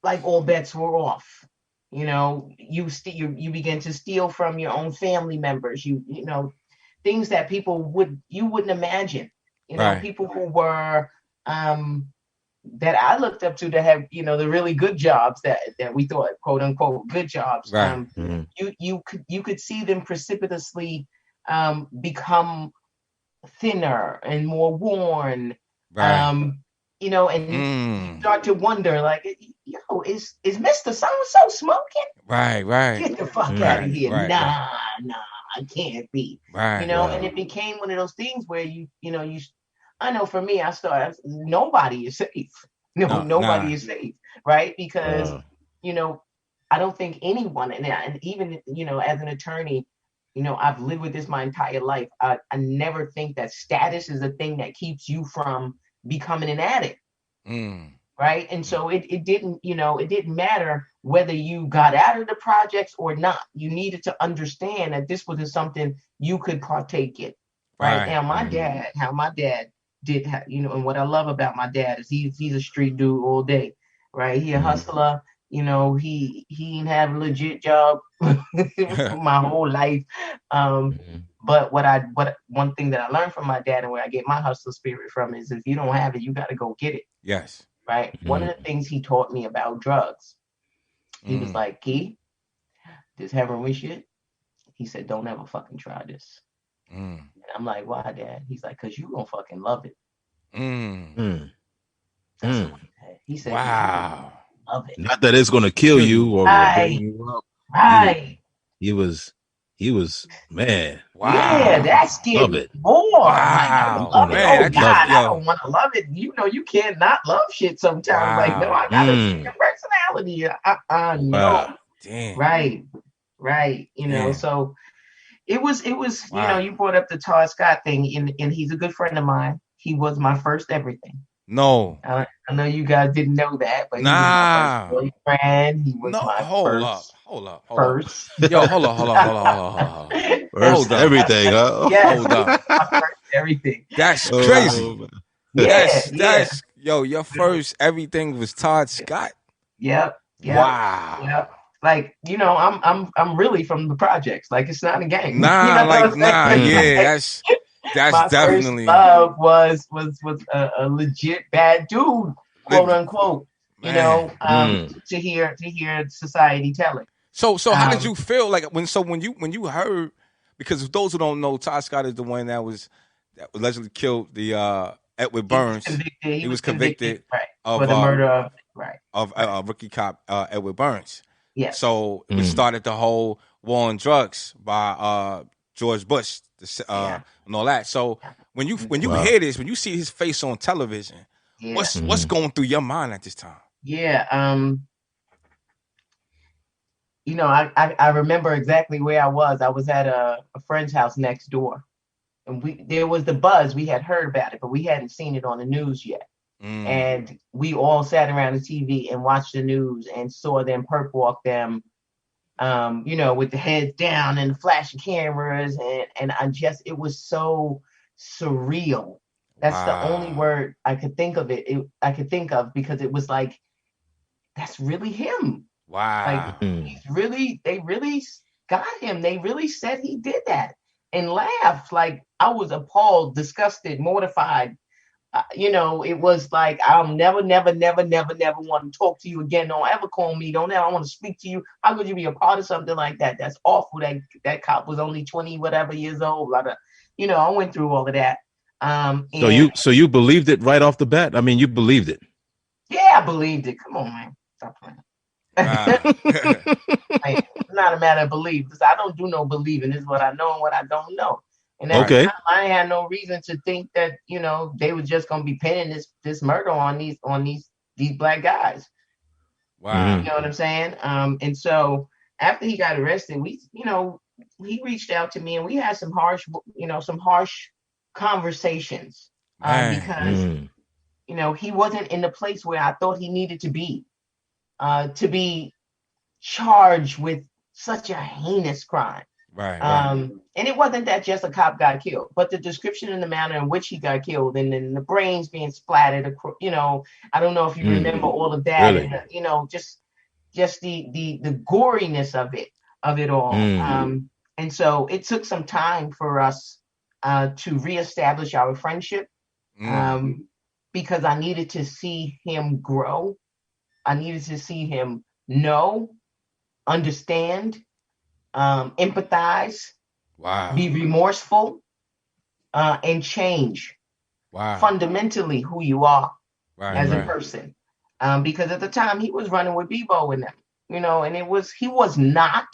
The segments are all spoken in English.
like all bets were off. You know, you begin to steal from your own family members. You know, things that you wouldn't imagine. You know, Right. people who were that I looked up to have, you know, the really good jobs that we thought, quote unquote, good jobs. Right. You could see them precipitously become thinner and more worn. Right. You know, and you Mm. start to wonder, like, yo, is Mr. So-and-so smoking? Right. Right. Get the fuck out of Right. here. Right. Right. Nah, I can't be. You Right. know, and it became one of those things where you know, I know for me, I started, nobody is safe. No, No. Nah. nobody is safe, right? Because, Wow. you know, I don't think anyone, and even, you know, as an attorney, you know, I've lived with this my entire life. I never think that status is a thing that keeps you from becoming an addict, Mm. right? And so it didn't, you know, it didn't matter whether you got out of the projects or not. You needed to understand that this wasn't something you could partake in, right? Right. Now, how my dad did, you know, and what I love about my dad is he's a street dude all day, right? He a hustler. You know, he ain't have a legit job my whole life. But what one thing that I learned from my dad and where I get my hustler spirit from is if you don't have it, you got to go get it, Yes. right? One of the things he taught me about drugs, he was Mm. like, Key, this heroin shit. He said, don't ever fucking try this. Mm. And I'm like, why, Dad? He's like, because you gonna fucking love it. Mm. That's what he said. He said, because you gonna Wow. love it. Not that it's gonna kill Kill you. you or bring Right, you up. right. He was, man. Yeah, Wow. that's Love getting it. more. Like, I You're Wow. love it. gonna Man, Oh that just love God, it. I don't yo. want to love it. You know, you can't not love shit sometimes. Like, no, I Wow. gotta see your personality. No. Wow. Damn. Right, right. You know, Damn. so it was, you know, Wow. you brought up the Todd Scott thing, and he's a good friend of mine. He was my first everything. No. I know you guys didn't know that, but he was my first Nah. boyfriend. He was No. my Hold up. first Hold up. Hold up. first. Yo, hold up. Hold up. Hold up. Hold up. Hold up. Hold up. First Hold up. everything, huh? Yes, Hold he up. was my first everything. That's crazy. Oh, man. Yeah, yeah. That's yo, your first everything was Todd Scott. Yep, yep, Wow. yep. Like, you know, I'm really from the projects. Like, it's not a game. You Nah, know what like I'm nah, saying? yeah, Like, that's my first definitely love was a legit bad dude, quote lit- unquote. You man. know, to hear society tell it. So how did Um, you feel like when you heard, because those who don't know, Todd Scott is the one that allegedly killed the Edward he was Burns. convicted. He He was was convicted, convicted right, for of the murder of, right, right. rookie cop Edward Burns. Yes. So it started the whole war on drugs by George Bush Yeah. and all that. So when you Wow. hear this, when you see his face on television, Yeah. what's going through your mind at this time? Yeah. You know, I remember exactly where I was. I was at a friend's house next door. And there was the buzz. We had heard about it, but we hadn't seen it on the news yet. Mm. And we all sat around the TV and watched the news and saw them perp walk them, you know, with the heads down and the flashing cameras. And it was so surreal. That's the only Wow. word I could think of I could think of, because it was like, that's really him. Like, Wow. they really got him. They really said he did that and laughed. Like, I was appalled, disgusted, mortified. You know, it was like, I'll never, never, never, never, never want to talk to you again. Don't ever call me. Don't ever want to speak to you. How could you be a part of something like that? That's awful. That cop was only 20 whatever years old. Blah, blah. You know, I went through all of that. And So you believed it right off the bat? I mean, you believed it. yeah, I believed it. Come on, man. Stop playing. Wow. Like, it's not a matter of belief. I don't do no believing. It's what I know and what I don't know. And at the Right. Okay. time, I had no reason to think that, you know, they were just gonna be pinning this murder on these black guys. You Wow. know what I'm saying? And so after he got arrested, he reached out to me and we had some harsh conversations, Man. because he wasn't in the place where I thought he needed to be charged with such a heinous crime. Right, right. And it wasn't that just a cop got killed, but the description and the manner in which he got killed, and then the brains being splattered across, I don't know if you remember all of that, Really? and just the goriness of it all. And so it took some time for us to reestablish our friendship, because I needed to see him grow. I needed to see him know, understand, empathize, Wow. be remorseful, and change Wow. fundamentally who you are Right, as a right. person. Because at the time he was running with Bebo and them, and he was not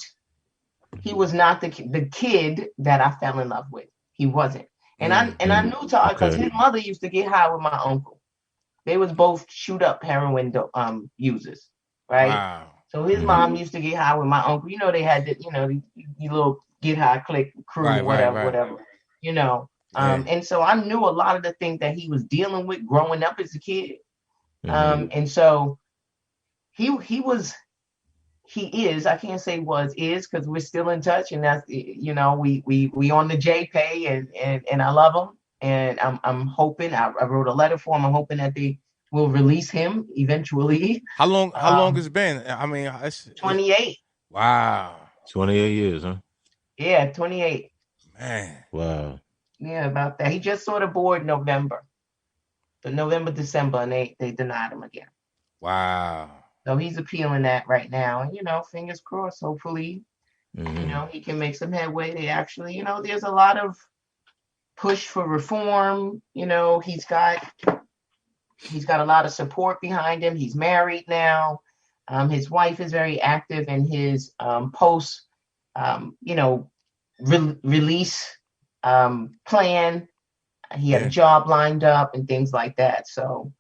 the kid that I fell in love with. He wasn't. And I knew Todd because his mother used to get high with my uncle. They was both shoot up heroin users, right? Wow. So his mom used to get high with my uncle. They had the little get high click crew, Right, right, right. whatever. Yeah. And so I knew a lot of the things that he was dealing with growing up as a kid. And so he was he is, I can't say is because we're still in touch, and that's we on the JPay, and I love him, and I'm hoping I wrote a letter for him. I'm hoping that they will release him eventually. How long has it been? I mean, it's 28. wow. 28 years, huh? Yeah, 28. Man. Wow. Yeah, about that. He just saw the board November, December, and they denied him again. Wow. So he's appealing that right now, and fingers crossed. Hopefully, he can make some headway. They actually, there's a lot of push for reform. He's got a lot of support behind him. He's married now. His wife is very active in his post, release plan. He had a job lined up and things like that. So